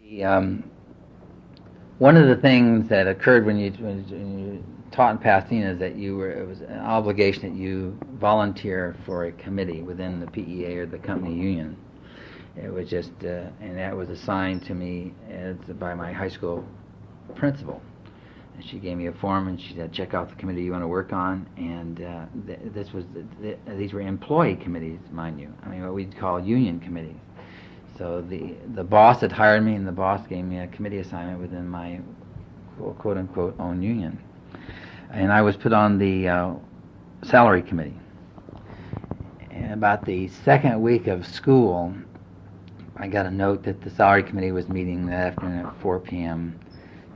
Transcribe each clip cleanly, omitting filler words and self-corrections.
The, one of the things that occurred when you taught in Pasadena is that it was an obligation that you volunteer for a committee within the PEA or the company union. It was just, and that was assigned to me by my high school principal. And she gave me a form and she said, check out the committee you want to work on. And these were employee committees, mind you. I mean, what we'd call union committees. So the boss had hired me, and the boss gave me a committee assignment within my quote unquote own union. And I was put on the salary committee. And about the second week of school, I got a note that the salary committee was meeting that afternoon at 4 p.m.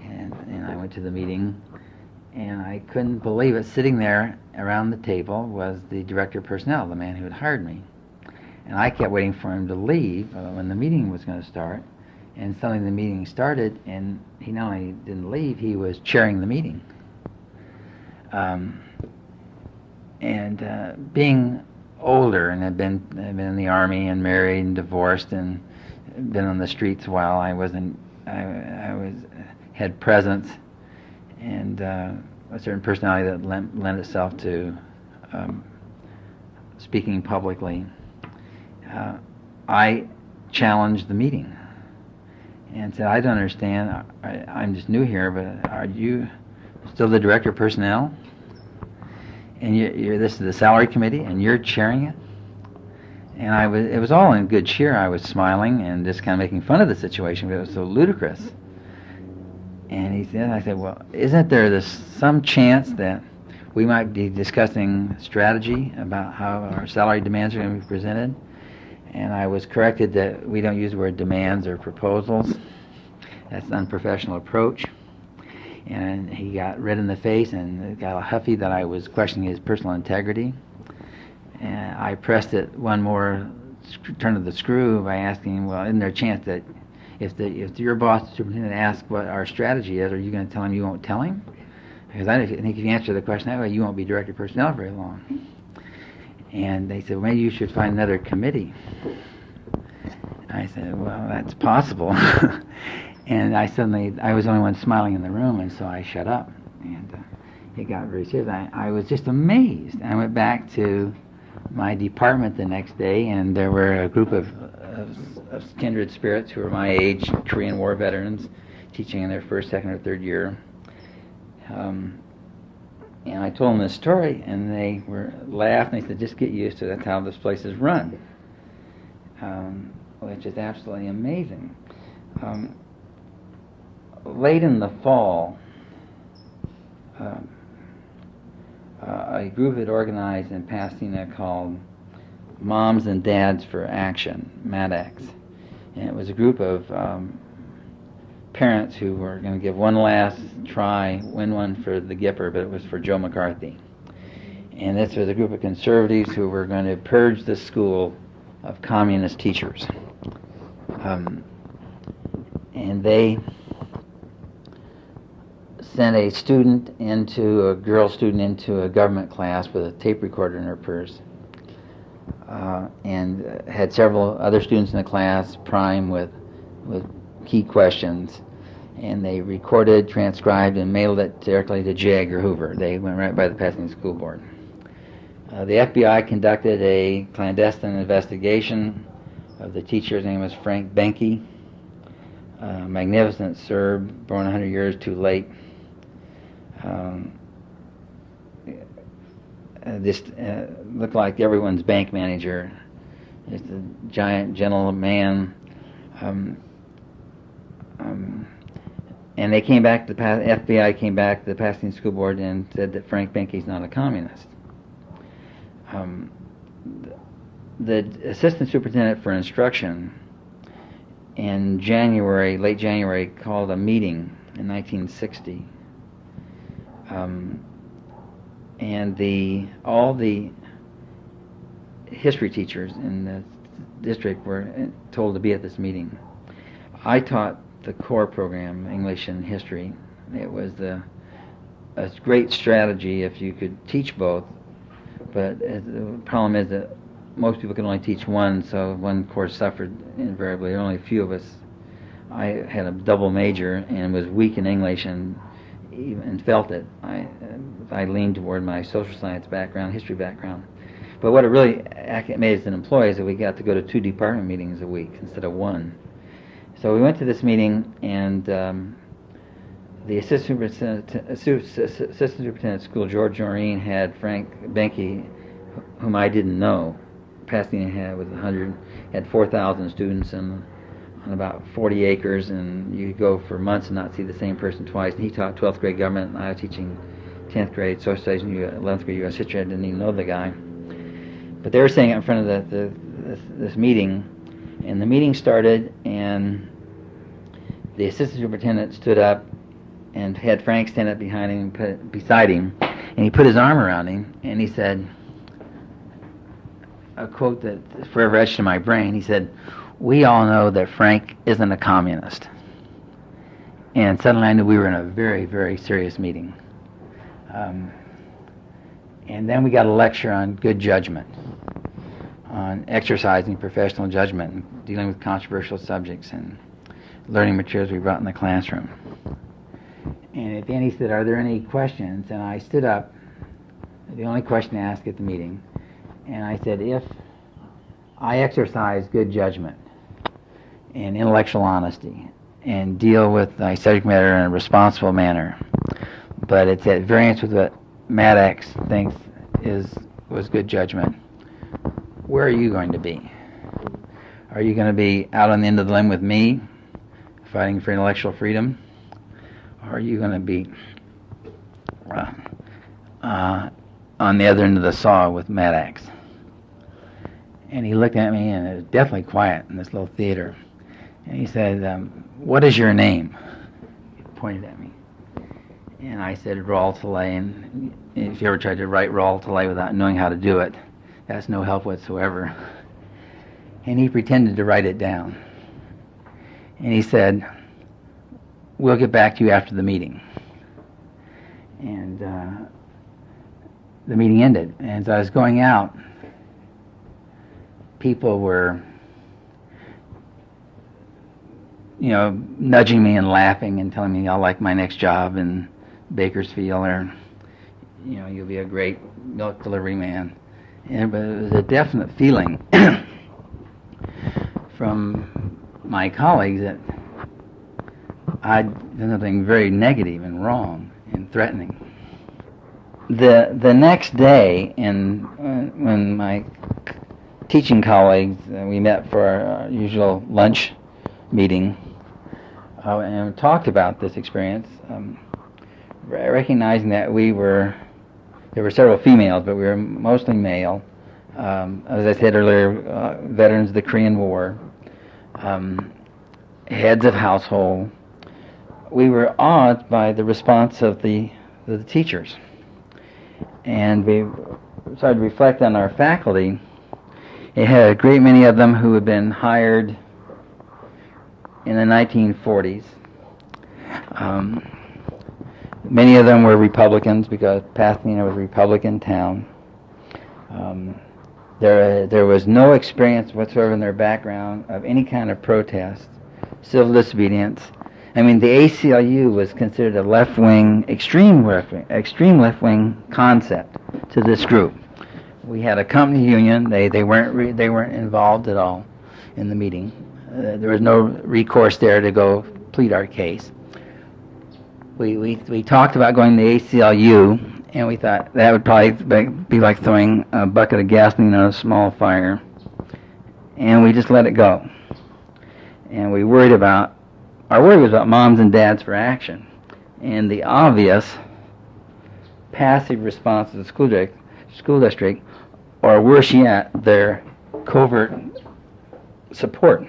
And I went to the meeting, and I couldn't believe it. Sitting there around the table was the director of personnel, the man who had hired me. And I kept waiting for him to leave when the meeting was going to start. And suddenly the meeting started, and he not only didn't leave, he was chairing the meeting. Being older and had been in the Army and married and divorced and been on the streets a while, I had presence and a certain personality that lent itself to speaking publicly. I challenged the meeting and said, I don't understand. I'm just new here, but are you still the director of personnel? And this is the salary committee, and you're chairing it? And it was all in good cheer. I was smiling and just kind of making fun of the situation, but it was so ludicrous. And I said, well, isn't there some chance that we might be discussing strategy about how our salary demands are going to be presented? And I was corrected that we don't use the word demands or proposals. That's an unprofessional approach. And he got red in the face and got all huffy that I was questioning his personal integrity. And I pressed it one more turn of the screw by asking him, well, isn't there a chance that if your boss, the superintendent, asks what our strategy is, are you going to tell him you won't tell him? Because I think if you answer the question that way, you won't be director of personnel very long. And they said, well, maybe you should find another committee. I said, well, that's possible. And I was the only one smiling in the room, and so I shut up. And it got very serious. I was just amazed. I went back to my department the next day, and there were a group of kindred spirits who were my age, Korean War veterans, teaching in their first, second, or third year. And I told them this story, and they laughed, and they said, just get used to it. That's how this place is run, which is absolutely amazing. Late in the fall, a group had organized in Pasadena called Moms and Dads for Action, MADAX. And it was a group of parents who were going to give one last try, win one for the Gipper, but it was for Joe McCarthy. And this was a group of conservatives who were going to purge the school of communist teachers. And they sent a girl student into a government class with a tape recorder in her purse. And had several other students in the class prime with key questions, and they recorded, transcribed, and mailed it directly to J. Edgar Hoover. They went right by the Pasadena School Board. The FBI conducted a clandestine investigation of the teacher. His name was Frank Benke, a magnificent Serb, born 100 years too late. This looked like everyone's bank manager. Just a giant, gentle man. And they came back. The FBI came back to the Pasadena School Board and said that Frank Benke's not a communist. The assistant superintendent for instruction in late January, called a meeting in 1960. And all the history teachers in the district were told to be at this meeting. I taught the core program, English and history. It was a great strategy if you could teach both, but the problem is that most people can only teach one, so one course suffered invariably. Only a few of us I had a double major and was weak in English and even felt it. I leaned toward my social science background, history background. But what it really made us an employee is that we got to go to 2 department meetings a week instead of 1. So we went to this meeting, and the assistant superintendent of school, George Noreen, had Frank Benke, whom I didn't know. Pasadena had 4,000 students and on about 40 acres, and you could go for months and not see the same person twice. And he taught 12th grade government, and I was teaching 10th grade social studies and 11th grade U.S. history. I didn't even know the guy. But they were saying in front of this meeting, and the meeting started, and the assistant superintendent stood up and had Frank stand up behind him, beside him, and he put his arm around him, and he said, a quote that is forever etched in my brain, he said, "We all know that Frank isn't a communist." And suddenly I knew we were in a very, very serious meeting. And then we got a lecture on good judgment, on exercising professional judgment, and dealing with controversial subjects and learning materials we brought in the classroom. And at the end he said, "Are there any questions?" And I stood up, the only question asked at the meeting, and I said, "If I exercise good judgment and intellectual honesty and deal with my subject matter in a responsible manner, but it's at variance with what Maddox thinks was good judgment, where are you going to be? Are you going to be out on the end of the limb with me, fighting for intellectual freedom? Or are you going to be on the other end of the saw with Maddox?" And he looked at me, and it was definitely quiet in this little theater. And he said, "What is your name?" He pointed at me. And I said, "Raoul Teilhet." And if you ever tried to write Raoul Teilhet without knowing how to do it, that's no help whatsoever. And he pretended to write it down. And he said, "We'll get back to you after the meeting." And the meeting ended. And as I was going out, people were, nudging me and laughing and telling me I'll like my next job in Bakersfield, or, you'll be a great milk delivery man. But it was a definite feeling from my colleagues that I'd done something very negative and wrong and threatening. The next day, when my teaching colleagues, we met for our usual lunch meeting and talked about this experience, recognizing that there were several females, but we were mostly male. As I said earlier, veterans of the Korean War, heads of household. We were awed by the response of the teachers. And we started to reflect on our faculty. It had a great many of them who had been hired in the 1940s. Many of them were Republicans because Pasadena was a Republican town. There was no experience whatsoever in their background of any kind of protest, civil disobedience. I mean, the ACLU was considered a left-wing, extreme left-wing concept to this group. We had a company union. They weren't involved at all in the meeting. There was no recourse there to go plead our case. We talked about going to the ACLU, and we thought that would probably be like throwing a bucket of gasoline on a small fire. And we just let it go. And our worry was about moms and dads for action. And the obvious passive response of the school district, or worse yet, their covert support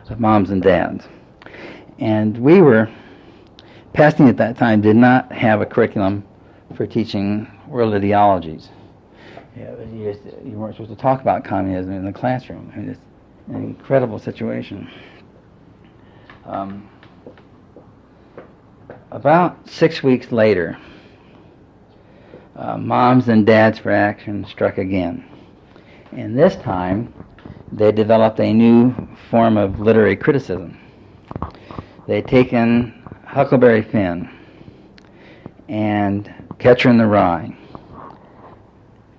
of moms and dads. And Pasadena at that time did not have a curriculum for teaching world ideologies. You weren't supposed to talk about communism in the classroom. I mean, it's an incredible situation. About 6 weeks later, Moms and Dads for Action struck again. And this time, they developed a new form of literary criticism. they'd taken Huckleberry Finn and Catcher in the Rye,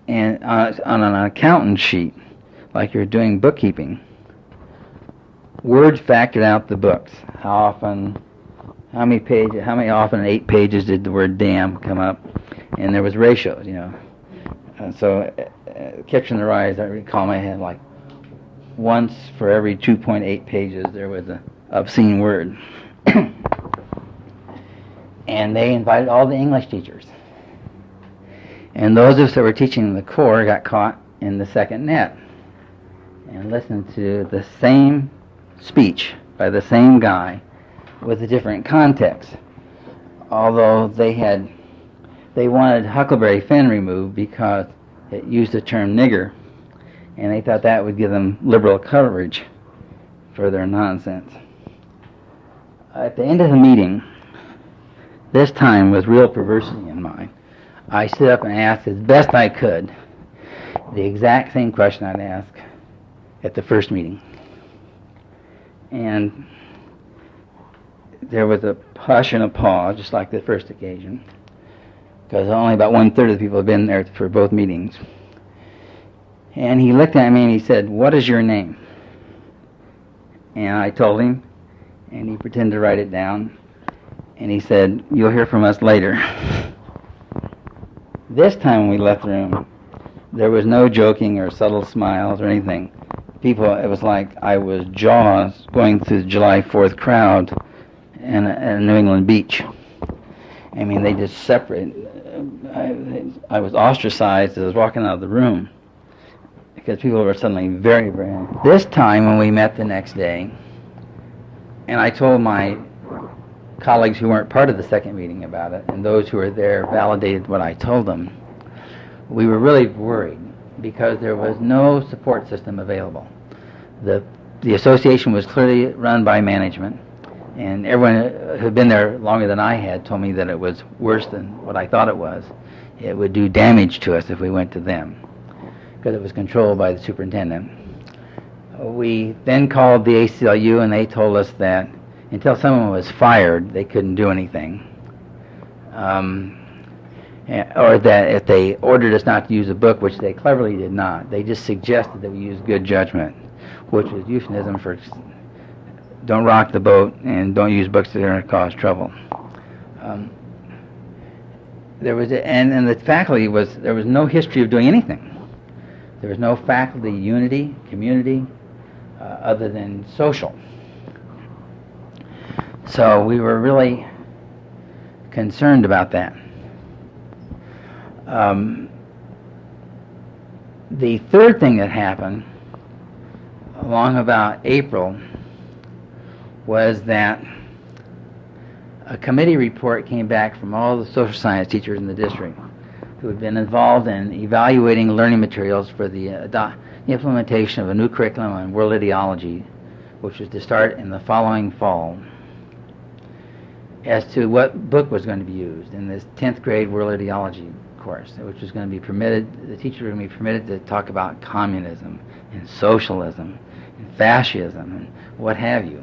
and on an accountant sheet, like you're doing bookkeeping, Word factored out the books. How many often in 8 pages did the word damn come up? And there was ratios, so Catcher in the Rye, as I recall in my head, like once for every 2.8 pages there was an obscene word. And they invited all the English teachers. And those of us that were teaching the core got caught in the second net and listened to the same speech by the same guy with a different context. Although they wanted Huckleberry Finn removed because it used the term nigger, and they thought that would give them liberal coverage for their nonsense. At the end of the meeting, this time with real perversity in mind, I stood up and asked as best I could the exact same question I'd asked at the first meeting. And there was a hush and a pause, just like the first occasion, because only about 1/3 of the people had been there for both meetings. And he looked at me and he said, "What is your name?" And I told him, and he pretended to write it down, and he said, "You'll hear from us later." This time when we left the room, there was no joking or subtle smiles or anything. People, it was like I was Jaws going through the July 4th crowd in a New England beach. I mean, they just separated. I was ostracized as I was walking out of the room because people were suddenly very, very angry. This time when we met the next day, and I told my colleagues who weren't part of the second meeting about it, and those who were there validated what I told them, we were really worried because there was no support system available. The association was clearly run by management, and everyone who had been there longer than I had told me that it was worse than what I thought it was. It would do damage to us if we went to them because it was controlled by the superintendent. We then called the ACLU, and they told us that until someone was fired, they couldn't do anything. Or that if they ordered us not to use a book, which they cleverly did not, they just suggested that we use good judgment, which was euphemism for don't rock the boat and don't use books that are going to cause trouble. There was and the faculty there was no history of doing anything. There was no faculty unity, community, other than social. So we were really concerned about that. The third thing that happened along about April was that a committee report came back from all the social science teachers in the district who had been involved in evaluating learning materials for the implementation of a new curriculum on world ideology, which was to start in the following fall, as to what book was going to be used in this 10th grade world ideology course, which was going to be permitted, the teachers were going to be permitted to talk about communism and socialism and fascism and what have you.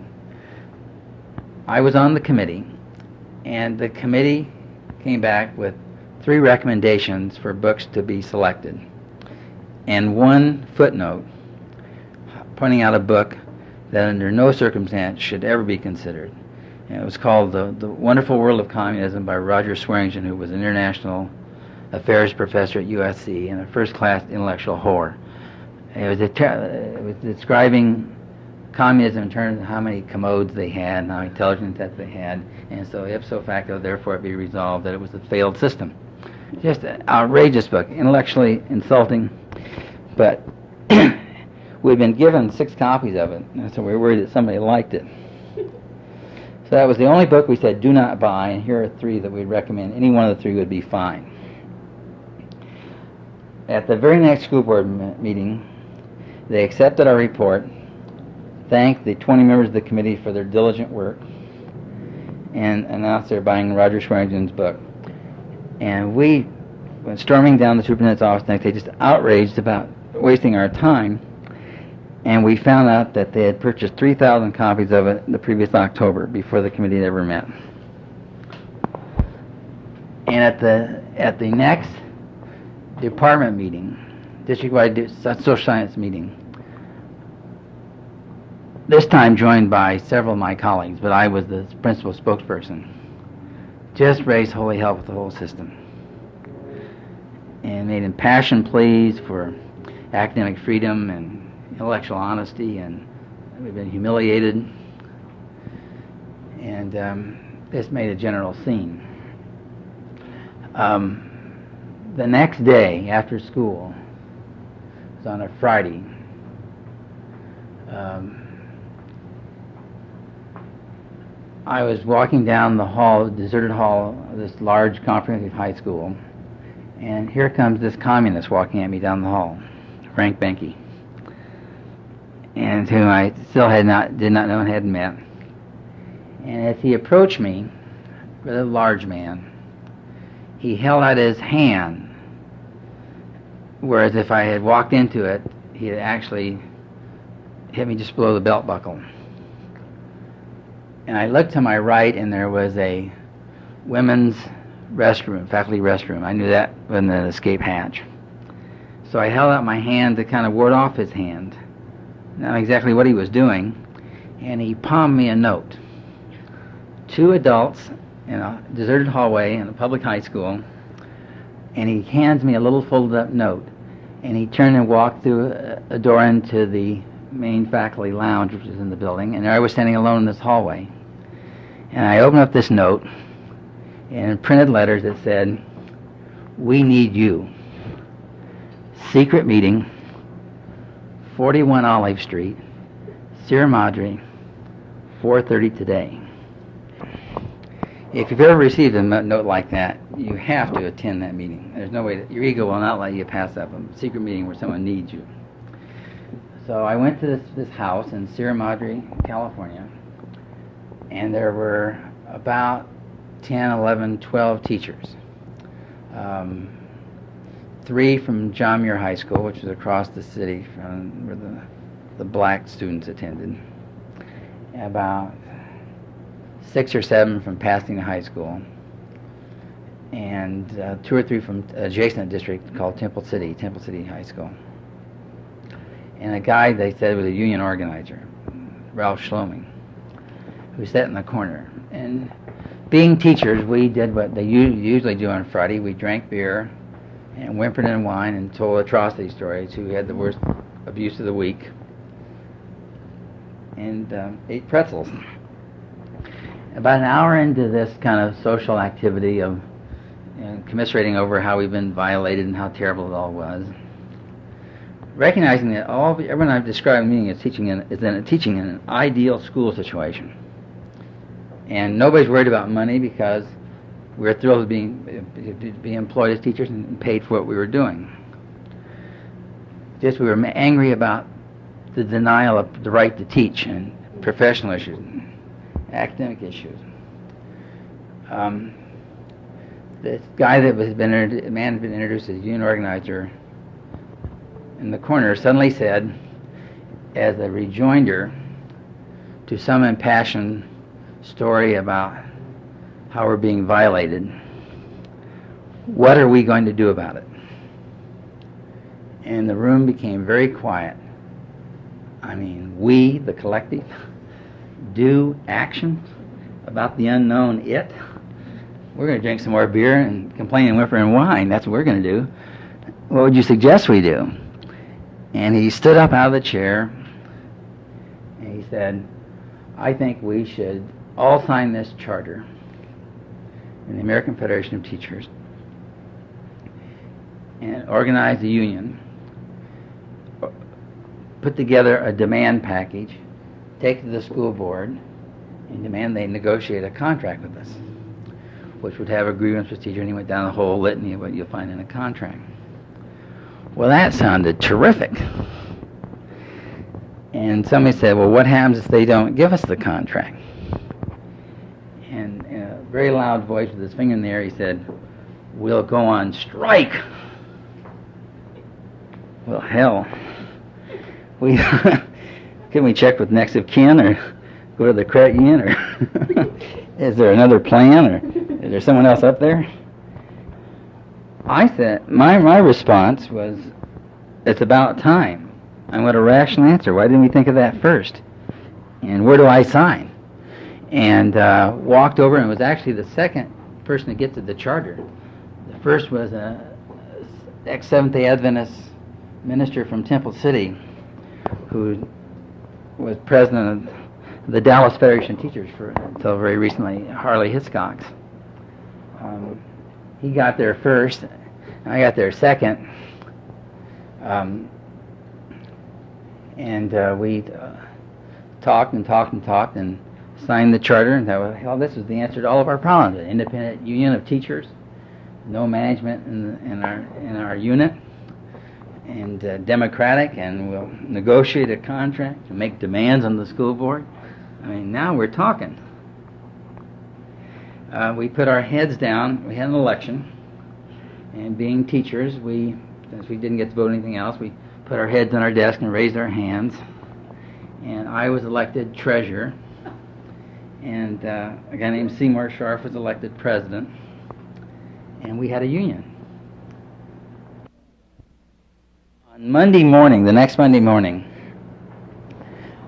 I was on the committee, and the committee came back with 3 recommendations for books to be selected, and 1 footnote pointing out a book that under no circumstance should ever be considered. And it was called The Wonderful World of Communism by Roger Swearingen, who was an international affairs professor at USC and a first-class intellectual whore. It was describing communism in terms of how many commodes they had and how intelligent that they had, and so ipso facto, therefore, it be resolved that it was a failed system. Just an outrageous book, intellectually insulting, but we'd been given 6 copies of it, and so we were worried that somebody liked it. So that was the only book we said do not buy, and here are 3 that we'd recommend. Any one of the 3 would be fine. At the very next school board meeting, they accepted our report, thanked the 20 members of the committee for their diligent work, and announced they're buying Roger Swearingen's book. And we went storming down the superintendent's office next day, just outraged about wasting our time. and we found out that they had purchased 3,000 copies of it the previous October before the committee had ever met. And at the next department meeting, district-wide social science meeting, this time joined by several of my colleagues, but I was the principal spokesperson, just raised holy hell with the whole system and made impassioned pleas for academic freedom and intellectual honesty, and we've been humiliated, and this made a general scene. The next day after school, it was on a Friday, I was walking down the hall, the deserted hall of this large comprehensive high school, and here comes this communist walking at me down the hall, Frank Benke, and whom I still did not know and hadn't met. And as he approached me, a large man, he held out his hand, whereas if I had walked into it, he had actually hit me just below the belt buckle. And I looked to my right, and there was a women's restroom, faculty restroom. I knew that wasn't an escape hatch. So I held out my hand to kind of ward off his hand. Not exactly what he was doing, and he palmed me a note. Two adults in a deserted hallway in a public high school, and he hands me a little folded up note, and he turned and walked through a door into the main faculty lounge, which is in the building, and there I was standing alone in this hallway. And I opened up this note, and in printed letters it said, "We need you. Secret meeting, 41 Olive Street, Sierra Madre, 4:30 today." If you've ever received a note like that, you have to attend that meeting. There's no way that your ego will not let you pass up a secret meeting where someone needs you. So I went to this house in Sierra Madre, California, and there were about 10, 11, 12 teachers. 3 from John Muir High School, which was across the city from where the black students attended. About 6 or 7 from Pasadena High School, and 2 or 3 from adjacent district called Temple City High School. And a guy they said was a union organizer, Ralph Schloming, who sat in the corner. And being teachers, we did what they usually do on Friday. We drank beer and whimpered in wine and told atrocity stories who had the worst abuse of the week, and ate pretzels. About an hour into this kind of social activity of commiserating over how we've been violated and how terrible it all was, recognizing that everyone I've described meeting is teaching in an ideal school situation, and nobody's worried about money because we're thrilled to be employed as teachers and paid for what we were doing. Just we were angry about the denial of the right to teach and professional issues, academic issues. This guy that had been introduced as a union organizer in the corner suddenly said, as a rejoinder to some impassioned story about how we're being violated, "What are we going to do about it?" And the room became very quiet. I mean, we, the collective, do action about the unknown it. We're going to drink some more beer and complain and whimper and whine. That's what we're going to do. What would you suggest we do? And he stood up out of the chair and he said, "I think we should all sign this charter in the American Federation of Teachers and organize a union, put together a demand package, take it to the school board, and demand they negotiate a contract with us, which would have a grievance procedure," and he went down the whole litany of what you'll find in a contract. Well, that sounded terrific. And somebody said, "Well, what happens if they don't give us the contract?" And in a very loud voice with his finger in the air, he said, "We'll go on strike." Well, hell. can we check with next of kin or go to the credit union, or is there another plan, or is there someone else up there? I said, my response was, it's about time. I want a rational answer. Why didn't we think of that first? And where do I sign? And walked over, and was actually the second person to get to the charter. The first was a ex-Seventh-day Adventist minister from Temple City who was president of the Dallas Federation of Teachers until very recently, Harley Hiscox. He got there first, and I got there second. We talked and signed the charter, and thought, this was the answer to all of our problems. An independent union of teachers, no management in our unit, and democratic, and we'll negotiate a contract and make demands on the school board. I mean, now we're talking. We put our heads down. We had an election, and being teachers, since we didn't get to vote anything else, we put our heads on our desk and raised our hands. And I was elected treasurer, and a guy named Seymour Scharf was elected president, and we had a union. On Monday morning, the next Monday morning,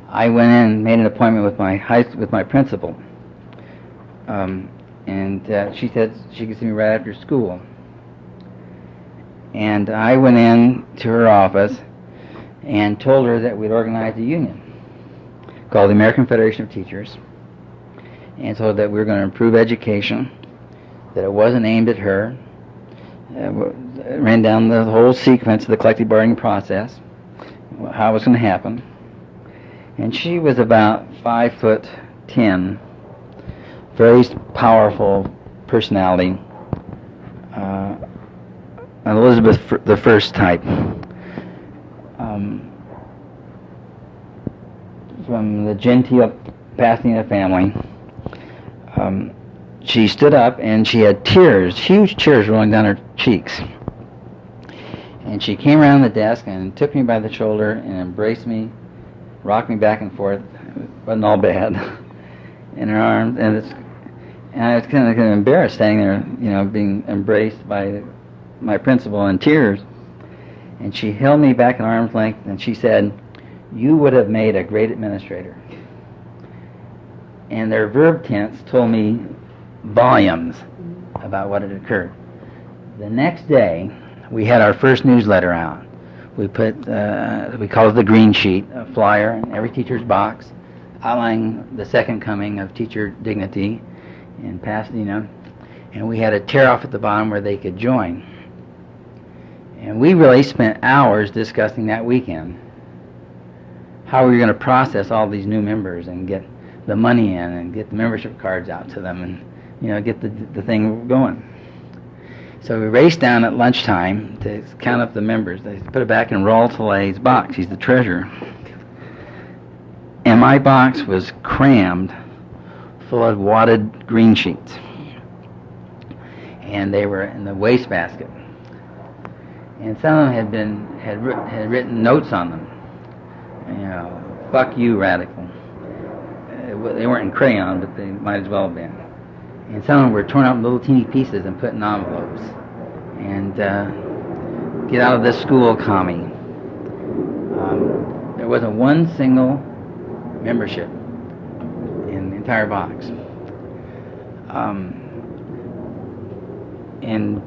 I went in and made an appointment with my principal, and she said she could see me right after school. And I went in to her office and told her that we'd organized a union called the American Federation of Teachers, and told her that we were going to improve education, that it wasn't aimed at her. It ran down the whole sequence of the collective bargaining process, how it was going to happen. And she was about 5'10", very powerful personality, an Elizabeth the First type. From the genteel Pasadena family. She stood up and she had tears, huge tears rolling down her cheeks. And she came around the desk and took me by the shoulder and embraced me, rocked me back and forth. It wasn't all bad. In her arms, and I was kind of embarrassed standing there, being embraced by my principal in tears. And she held me back at arm's length and she said, "You would have made a great administrator." And their verb tense told me volumes about what had occurred. The next day, we had our first newsletter out. We put, we call it the green sheet, a flyer in every teacher's box, outlining the second coming of teacher dignity in Pasadena. And we had a tear off at the bottom where they could join. And we really spent hours discussing that weekend how we were going to process all these new members and get the money in and get the membership cards out to them and get the thing going. So we raced down at lunchtime to count up the members. They put it back in Raoul Teilhet's box. He's the treasurer. And my box was crammed full of wadded green sheets. And they were in the wastebasket. And some of them had written notes on them. "Fuck you, radical." They weren't in crayon, but they might as well have been. And some of them were torn out in little teeny pieces and put in envelopes. And "Get out of this school, commie." There wasn't one single membership in the entire box. In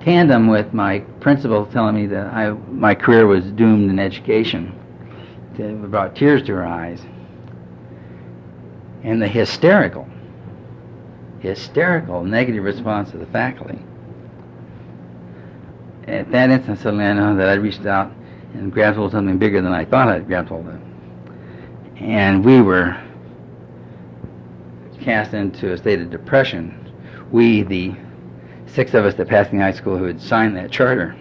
tandem with my principal telling me that my career was doomed in education, it brought tears to her eyes. And the hysterical negative response of the faculty. At that instant, suddenly I know that I reached out and grabbed hold of something bigger than I thought I'd grabbed hold of. And we were cast into a state of depression. We, the 6 of us at Pasadena High School who had signed that charter.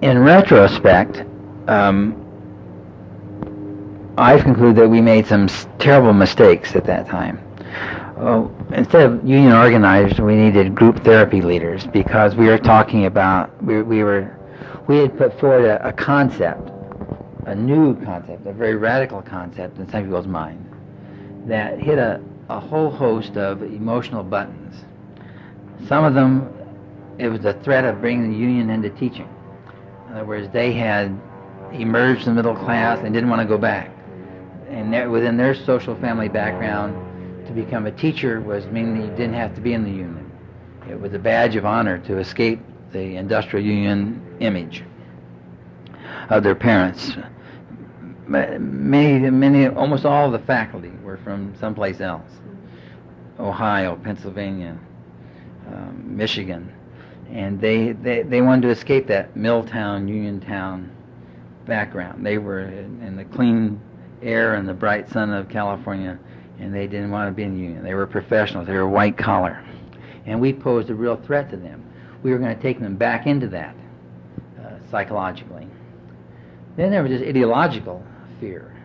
In retrospect, I've concluded that we made some terrible mistakes at that time. Instead of union organizers, we needed group therapy leaders, because we were talking about we had put forward a concept a new concept, a very radical concept in some people's mind that hit a whole host of emotional buttons. Some of them, it was the threat of bringing the union into teaching. In other words, they had emerged from the middle class and didn't want to go back. And within their social family background, to become a teacher was meaning you didn't have to be in the union. It was a badge of honor to escape the industrial union image of their parents. Almost all of the faculty were from someplace else. Ohio, Pennsylvania, Michigan. And they wanted to escape that Milltown, Uniontown background. They were in the clean air and the bright sun of California, and they didn't want to be in the union. They were professionals. They were white collar. And we posed a real threat to them. We were going to take them back into that psychologically. Then there was this ideological fear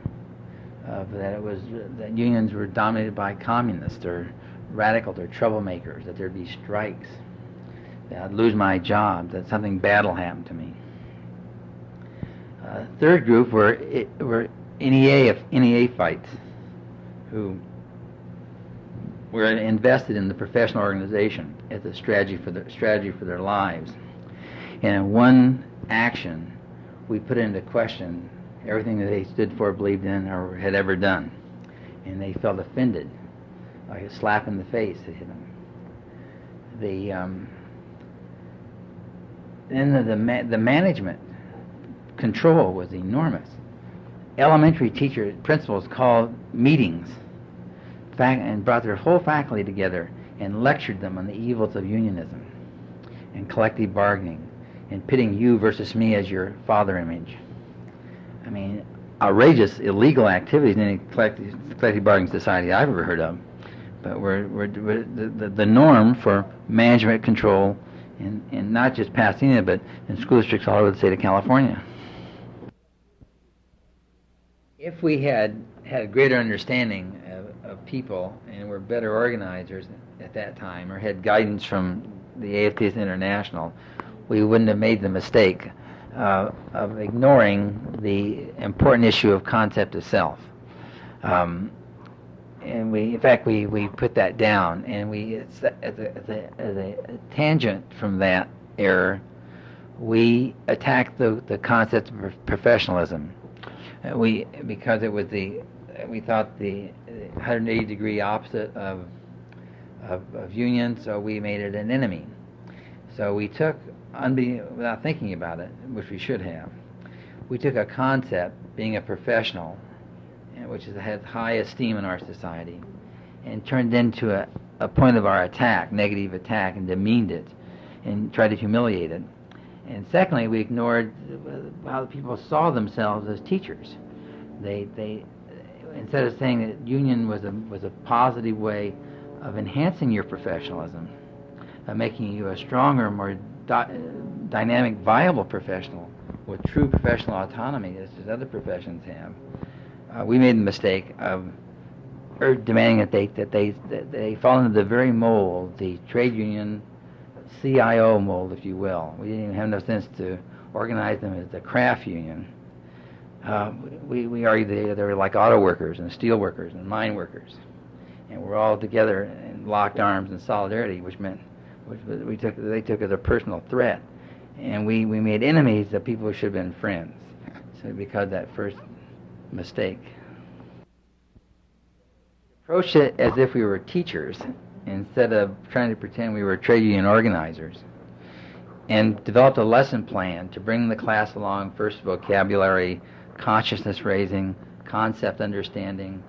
of that unions were dominated by communists or radicals or troublemakers, that there'd be strikes, that I'd lose my job, that something bad will happen to me. Third group were NEA fights, who were invested in the professional organization as a strategy for their lives. And in one action, we put into question everything that they stood for, believed in, or had ever done. And they felt offended, like a slap in the face that hit them. The management control was enormous. Elementary principals called meetings and brought their whole faculty together and lectured them on the evils of unionism and collective bargaining and pitting you versus me as your father image. I mean, outrageous, illegal activities in any collective bargaining society I've ever heard of. But we're the norm for management control in not just Pasadena, but in school districts all over the state of California. If we had a greater understanding of people and were better organizers at that time, or had guidance from the AFTS International, we wouldn't have made the mistake of ignoring the important issue of concept of self. And we put that down, and as a tangent from that error, we attacked the concept of professionalism. Because it was we thought the 180-degree opposite of union, so we made it an enemy. So we took, without thinking about it, which we should have, we took a concept, being a professional, which has high esteem in our society, and turned it into a point of our attack, negative attack, and demeaned it, and tried to humiliate it. And secondly, we ignored how people saw themselves as teachers. They instead of saying that union was a positive way of enhancing your professionalism, of making you a stronger, more dynamic, viable professional with true professional autonomy, as other professions have, we made the mistake of demanding that they fall into the very mold, the trade union CIO mold, if you will. We didn't even have enough sense to organize them as the craft union. We argued they were like auto workers and steel workers and mine workers, and we're all together in locked arms in solidarity, which meant they took as a personal threat, and we made enemies of people who should have been friends. So because of that first mistake, approached it as if we were teachers instead of trying to pretend we were trade union organizers, and developed a lesson plan to bring the class along. First, vocabulary, consciousness raising, concept understanding,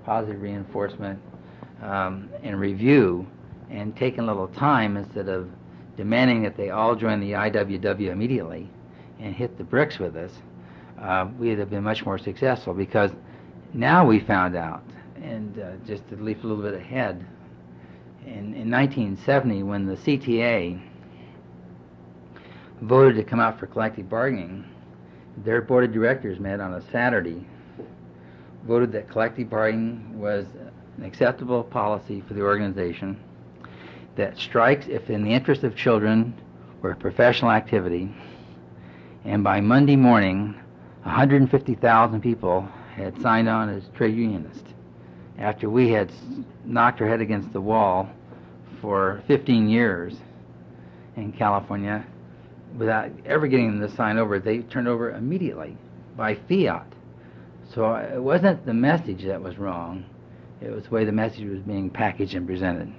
positive reinforcement, and review, and taking a little time instead of demanding that they all join the IWW immediately and hit the bricks with us. We would have been much more successful, because now we found out, and just to leap a little bit ahead, in 1970, when the CTA voted to come out for collective bargaining, their board of directors met on a Saturday, voted that collective bargaining was an acceptable policy for the organization, that strikes, if in the interest of children, were a professional activity, and by Monday morning, 150,000 people had signed on as trade unionists after we had knocked our head against the wall for 15 years in California without ever getting them to sign over. They turned over immediately by fiat. So it wasn't the message that was wrong. It was the way the message was being packaged and presented.